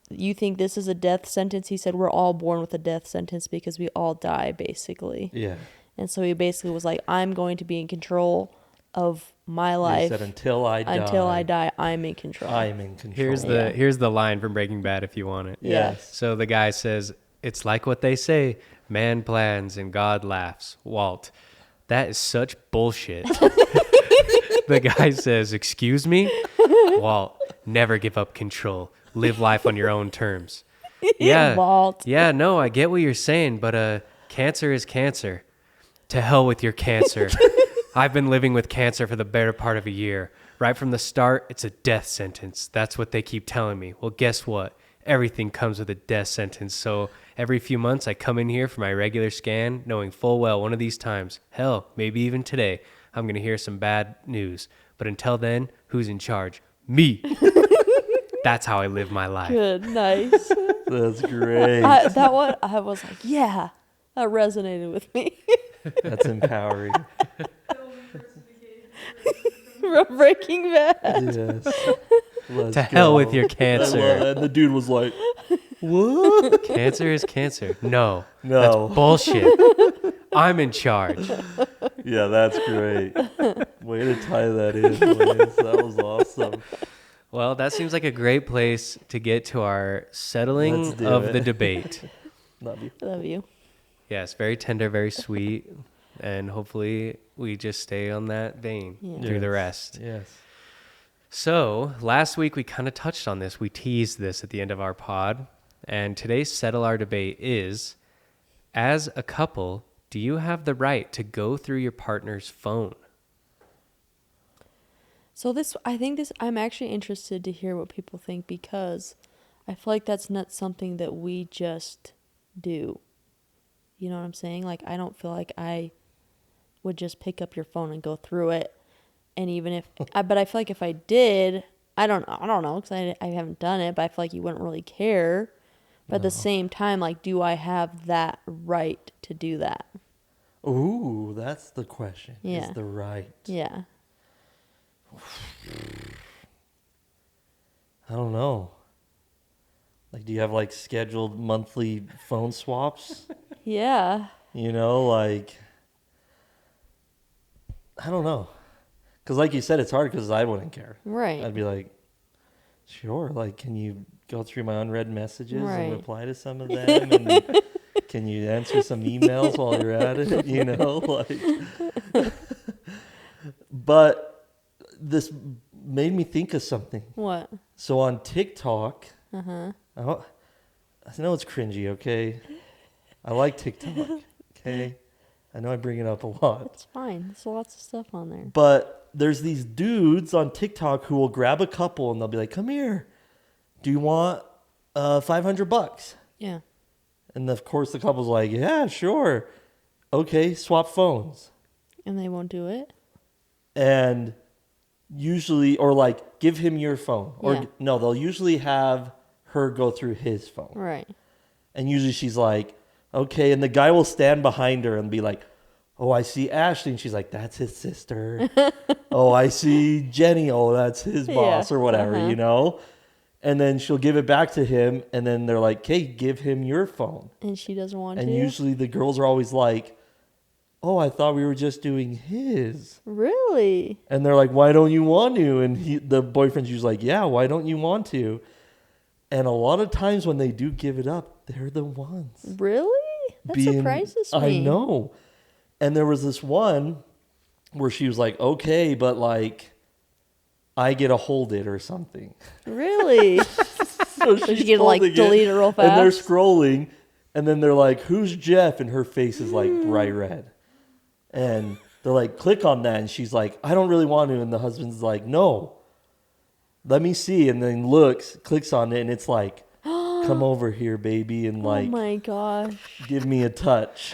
you think this is a death sentence? He said, we're all born with a death sentence because we all die, basically. Yeah. And so he basically was like, I'm going to be in control of my life. He said, until I die, I'm in control. I'm in control. Here's the line from Breaking Bad if you want it. Yes. So the guy says, it's like what they say, man plans and God laughs. Walt, that is such bullshit. The guy says, excuse me? Walt, never give up control. Live life on your own terms. Yeah, Walt. Yeah, no, I get what you're saying, but cancer is cancer. To hell with your cancer. I've been living with cancer for the better part of a year. Right from the start, it's a death sentence. That's what they keep telling me. Well, guess what? Everything comes with a death sentence. So every few months, I come in here for my regular scan, knowing full well one of these times, hell, maybe even today, I'm going to hear some bad news. But until then, who's in charge? Me. That's how I live my life. Good, nice. That's great. That one, I was like, yeah, that resonated with me. That's empowering. From Breaking Bad. Yes. Let's To hell go. with your I cancer. love that. And the dude was like, what? Cancer is cancer. No. No. That's bullshit. I'm in charge. Yeah, that's great. Way to tie that in, Lance. That was awesome. Well, that seems like a great place to get to our Let's settling do of it. the debate. Love you. Love you. Yes, very tender, very sweet. And hopefully we just stay on that vein through the rest. Yes. So last week we kind of touched on this. We teased this at the end of our pod. And today's Settle Our Debate is, as a couple, do you have the right to go through your partner's phone? So I'm actually interested to hear what people think, because I feel like that's not something that we just do. You know what I'm saying? Like, I don't feel like I would just pick up your phone and go through it. And even if, but I feel like if I did, I don't know, because I haven't done it, but I feel like you wouldn't really care. But at the same time, like, do I have that right to do that? Ooh, that's the question. Yeah. Is the right. Yeah. I don't know. Like, do you have like scheduled monthly phone swaps? Yeah. You know, like, I don't know. Because like you said, it's hard because I wouldn't care. Right. I'd be like, sure, like, can you go through my unread messages Right. and reply to some of them? And can you answer some emails while you're at it? You know, like. But this made me think of something. What? So on TikTok, Uh-huh. I know it's cringy, okay? I like TikTok, okay? I know I bring it up a lot. It's fine. There's lots of stuff on there. But there's these dudes on TikTok who will grab a couple and they'll be like, come here. Do you want $500? Yeah. And of course the couple's like, yeah, sure. Okay, swap phones. And they won't do it? And usually, or like, give him your phone. Or Yeah. no, they'll usually have her go through his phone. Right. And usually she's like, okay. And the guy will stand behind her and be like, oh, I see Ashley. And she's like, that's his sister. Oh, I see Jenny. Oh, that's his boss or whatever, you know? And then she'll give it back to him. And then they're like, okay, give him your phone. And she doesn't want And to? usually the girls are always like, oh, I thought we were just doing his. Really? And they're like, why don't you want to? And the boyfriend's usually like, yeah, why don't you want to? And a lot of times when they do give it up, they're the ones. Really? That surprises me. I know. And there was this one where she was like, okay, but like, I get to hold it or something. Really? So she she's get to like holding delete it real fast? And they're scrolling. And then they're like, who's Jeff? And her face is like bright red. And they're like, click on that. And she's like, I don't really want to. And the husband's like, no, let me see. And then clicks on it. And it's like, come over here, baby. And like, oh my gosh. give me a touch.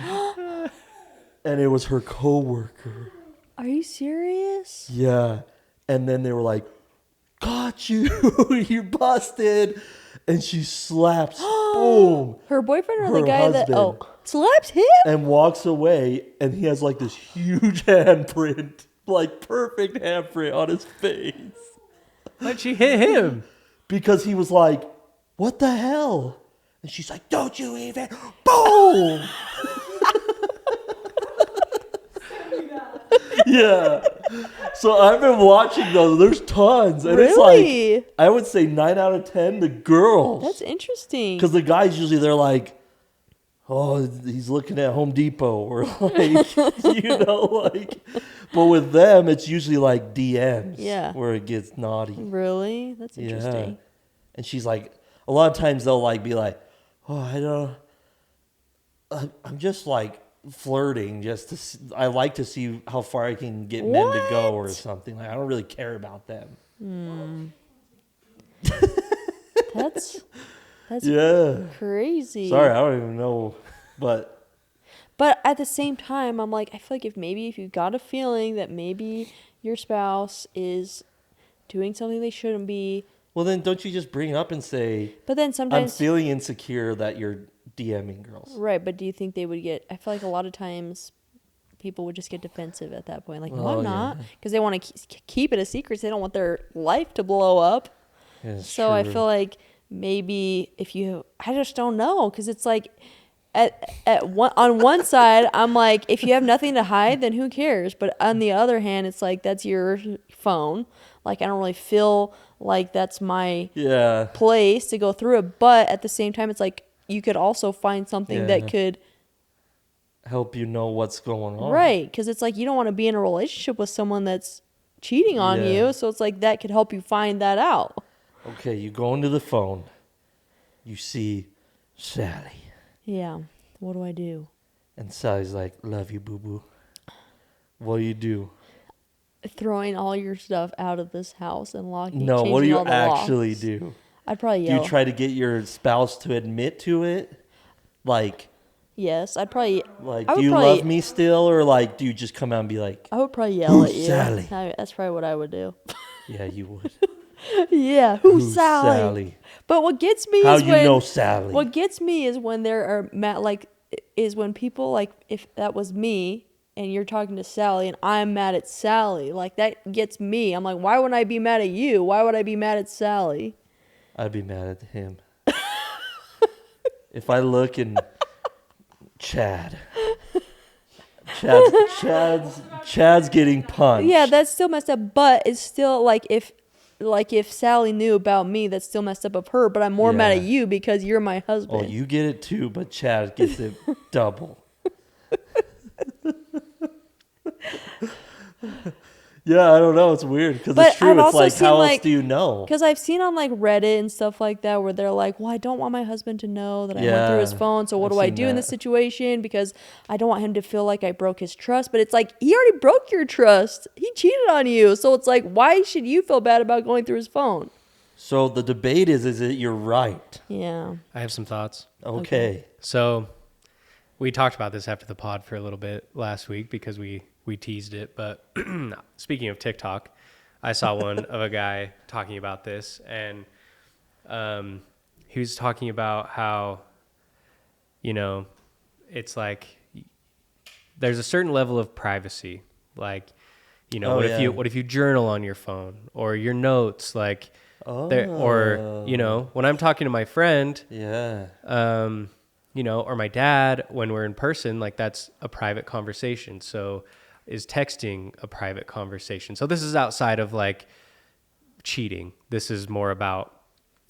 And it was her coworker. Are you serious? Yeah. And then they were like, got you. You're busted. And she slaps, boom. Her boyfriend or Her the guy that husband. slaps him? And walks away. And he has like this huge handprint, like perfect handprint on his face. Why'd she hit him? Because he was like, what the hell? And she's like, don't you even, boom. Yeah. So I've been watching those. There's tons. And it's Really? like, I would say 9 out of 10, the girls. That's interesting. Because the guys usually, they're like, oh, he's looking at Home Depot. Or like, you know, like. But with them, it's usually like DMs. Yeah. Where it gets naughty. Really? That's interesting. Yeah. And she's like, a lot of times they'll like be like, oh, I'm just like flirting just to see, I like to see how far I can get men to go or something. Like, I don't really care about them. That's Yeah. crazy. Sorry, I don't even know. But at the same time, I'm like, I feel like if you've got a feeling that maybe your spouse is doing something they shouldn't be. well, then don't you just bring it up and say, But then I'm sometimes, feeling insecure that you're DMing girls. right, but do you think they would get, I feel like a lot of times people would just get defensive at that point. Like, no, Oh, I'm yeah. not. Because they want to keep it a secret. So they don't want their life to blow up. Yeah, it's So I true. feel like maybe I just don't know. Because it's like, on one side, I'm like, if you have nothing to hide, then who cares? But on the other hand, it's like, that's your phone. Like, I don't really feel like that's my Yeah. place to go through it. But at the same time, it's like, you could also find something that Yeah. could help you know what's going on. Right, because it's like you don't want to be in a relationship with someone that's cheating on Yeah. you. So it's like that could help you find that out. Okay, you go into the phone. You see Sally. Yeah. What do I do? And Sally's like, love you, boo-boo. What do? Throwing all your stuff out of this house and locking. No, what do changing you all the actually locks. do? I'd probably Do yell. you try to get your spouse to admit to it? Like, Yes, I'd probably. like, I do would you probably- love me still? Or, like, do you just come out and be like, I would probably yell at Who's you. Sally? That's probably what I would do. yeah, you would. Yeah, who's Sally? But what gets me How is you when know Sally? what gets me is when there are is when people like if that was me and you're talking to Sally and I'm mad at Sally, like that gets me. I'm like, why wouldn't I be mad at you? Why would I be mad at Sally? I'd be mad at him. If I look and Chad's getting punched. Yeah, that's still messed up. But it's still like if Sally knew about me, that's still messed up of her. But I'm more mad at Yeah. you because you're my husband. Oh, you get it too, but Chad gets it double. Yeah, I don't know. It's weird because But it's true. I've It's also like, seen, how else like- do you know? Because I've seen on like Reddit and stuff like that where they're like, well, I don't want my husband to know that I went through his Yeah, phone. So what I've do I seen do in this that. situation? Because I don't want him to feel like I broke his trust. But it's like, he already broke your trust. He cheated on you. So it's like, why should you feel bad about going through his phone? So the debate is it you're right? Yeah. I have some thoughts. Okay. So we talked about this after the pod for a little bit last week because we teased it. But speaking of TikTok, I saw one of a guy talking about this, and he was talking about how, you know, it's like there's a certain level of privacy. Like, you know, Oh, what if you journal on your phone or your notes, like, or, you know, when I'm talking to my friend, Yeah. you know, or my dad, when we're in person, like that's a private conversation. So is texting a private conversation? So this is outside of like cheating. This is more about,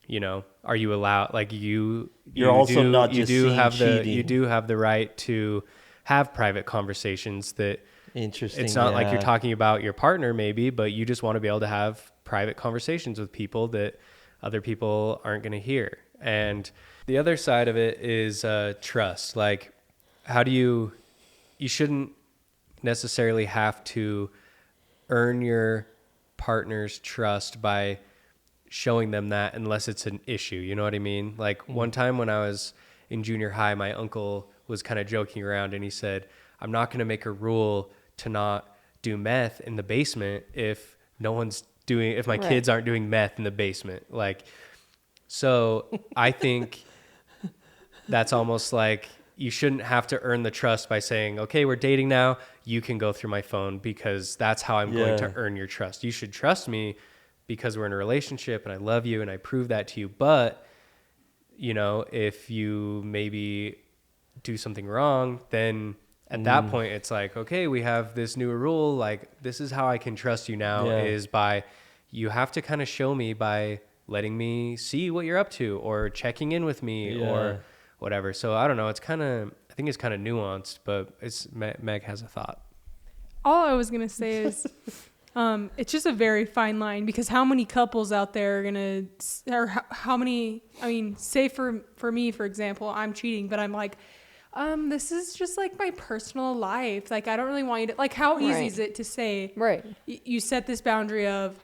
you know, are you allowed, like you also do, not you just do seeing have the, cheating. you do have the right to have private conversations that Interesting. it's not like you're yeah. talking about your partner maybe, but you just want to be able to have private conversations with people that other people aren't going to hear. And the other side of it is trust. Like, how do you shouldn't necessarily have to earn your partner's trust by showing them that unless it's an issue. You know what I mean? Like one time when I was in junior high, my uncle was kind of joking around and he said, I'm not going to make a rule to not do meth in the basement if my kids aren't doing meth in the basement. Like, so I think that's almost like you shouldn't have to earn the trust by saying, okay, we're dating now. You can go through my phone because that's how I'm going to earn your trust. You should trust me because we're in a relationship and I love you and I prove that to you. But, you know, if you maybe do something wrong, then at that point it's like, okay, we have this new rule. Like, this is how I can trust you now is by, you have to kind of show me by letting me see what you're up to or checking in with me or whatever. So I don't know. It's kind of, I think it's kind of nuanced, but it's Meg has a thought. All I was going to say is it's just a very fine line because how many couples out there are going to, or how many, I mean, say for me, for example, I'm cheating, but I'm like, this is just like my personal life. Like, I don't really want you to, like, how easy is it to say, you set this boundary of,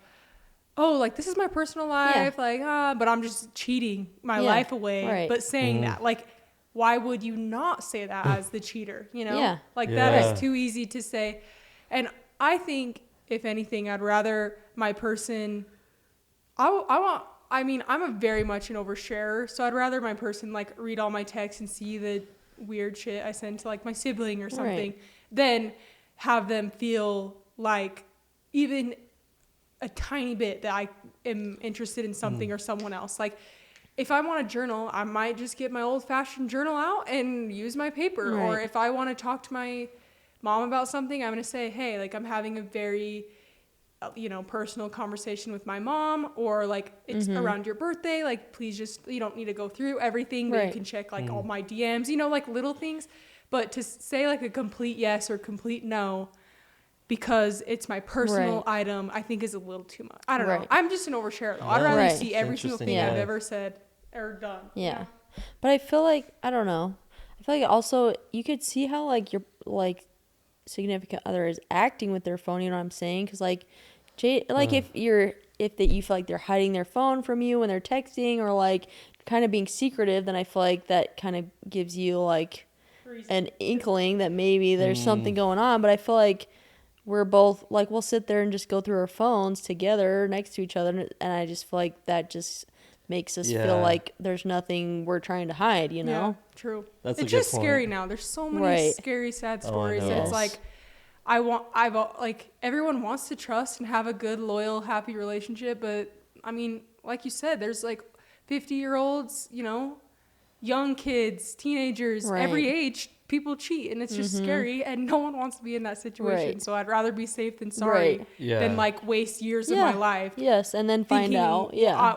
oh, like, this is my personal life, like, but I'm just cheating my life away. But saying that, like, why would you not say that as the cheater, you know? Like, that is too easy to say. And I think, if anything, I'd rather my person, I'm a very much an oversharer, so I'd rather my person, like, read all my texts and see the weird shit I send to, like, my sibling or something, than have them feel like even a tiny bit that I am interested in something or someone else. Like, if I want to journal, I might just get my old-fashioned journal out and use my paper. Or if I want to talk to my mom about something, I'm going to say, hey, like, I'm having a very, personal conversation with my mom, or like, it's around your birthday. Like, please just, you don't need to go through everything, but you can check like all my DMs, like little things. But to say like a complete yes or complete no because it's my personal item, I think is a little too much. I don't know. I'm just an oversharer though. I'd rather see every single thing I've ever said or done. Yeah. But I feel like, I don't know. I feel like also you could see how like your like significant other is acting with their phone, you know what I'm saying? Because like if you feel like they're hiding their phone from you when they're texting or like kind of being secretive, then I feel like that kind of gives you like an inkling that maybe there's something going on. But I feel like we're both like, we'll sit there and just go through our phones together next to each other, and I just feel like that just makes us feel like there's nothing we're trying to hide, you know? Yeah, true. That's it's just scary now. There's so many scary, sad stories. It's like everyone wants to trust and have a good, loyal, happy relationship, but I mean, like you said, there's like 50-year-olds, you know, young kids, teenagers, every age, people cheat, and it's just scary, and no one wants to be in that situation. So I'd rather be safe than sorry than like waste years of my life. Yes, and then find out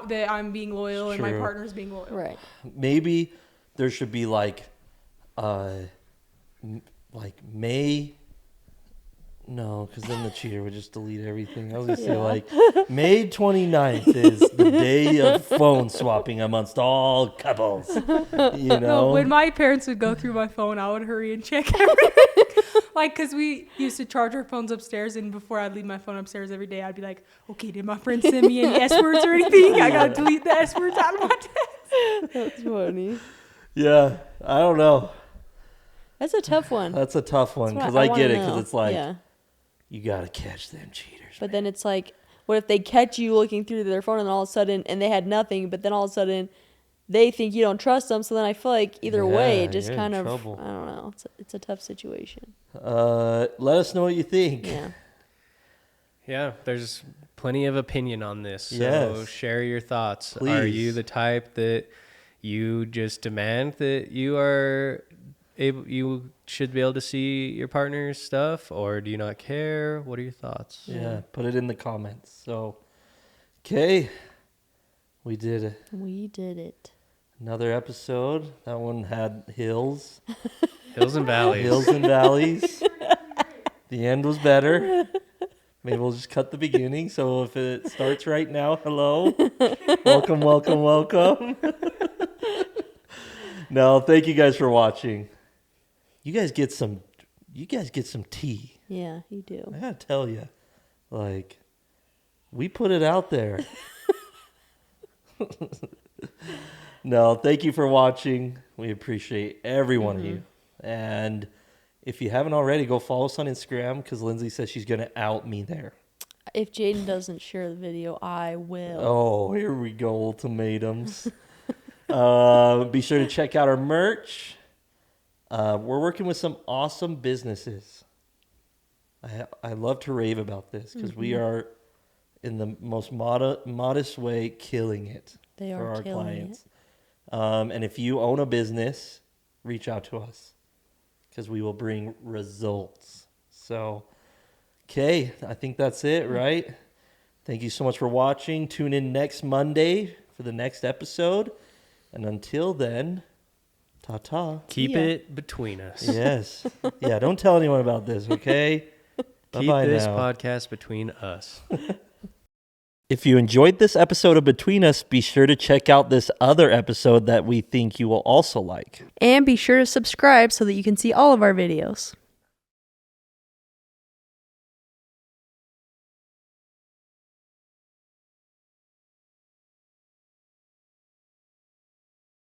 that I'm being loyal and my partner's being loyal. Right. Maybe there should be like May. No, because then the cheater would just delete everything. I was going to say, like, May 29th is the day of phone swapping amongst all couples. You know? No, when my parents would go through my phone, I would hurry and check everything. Like, because we used to charge our phones upstairs, and before I'd leave my phone upstairs every day, I'd be like, okay, did my friend send me any S-words or anything? I got to delete the S-words out of my text. That's funny. Yeah, I don't know. That's a tough one. That's a tough one, because I get it, because it's like, you got to catch them cheaters. But then it's like, what if they catch you looking through their phone and all of a sudden, and they had nothing, but then all of a sudden they think you don't trust them. So then I feel like either way, it just kind of, trouble. I don't know. It's a tough situation. Let us know what you think. Yeah, there's plenty of opinion on this. So share your thoughts. Please. Are you the type that you just demand that you should be able to see your partner's stuff, or do you not care? What are your thoughts? Yeah, put it in the comments. So, okay, we did it. We did it. Another episode. That one had hills. Hills and valleys. Hills and valleys. The end was better. Maybe we'll just cut the beginning. So if it starts right now, hello. Welcome, welcome, welcome. No, thank you guys for watching. You guys get some tea. Yeah, you do. I gotta tell you, like, we put it out there. No, thank you for watching. We appreciate every one of you. And if you haven't already, go follow us on Instagram, because Lindsie says she's gonna out me there. If Jaiden doesn't share the video, I will. Oh, here we go, ultimatums. Be sure to check out our merch. We're working with some awesome businesses. I love to rave about this, because we are, in the most modest way, killing it for our clients. And if you own a business, reach out to us, because we will bring results. So, okay, I think that's it, right? Thank you so much for watching. Tune in next Monday for the next episode. And until then, ta-ta. Keep it between us. Yes. Yeah, don't tell anyone about this, okay? Keep this podcast between us. If you enjoyed this episode of Between Us, be sure to check out this other episode that we think you will also like. And be sure to subscribe so that you can see all of our videos.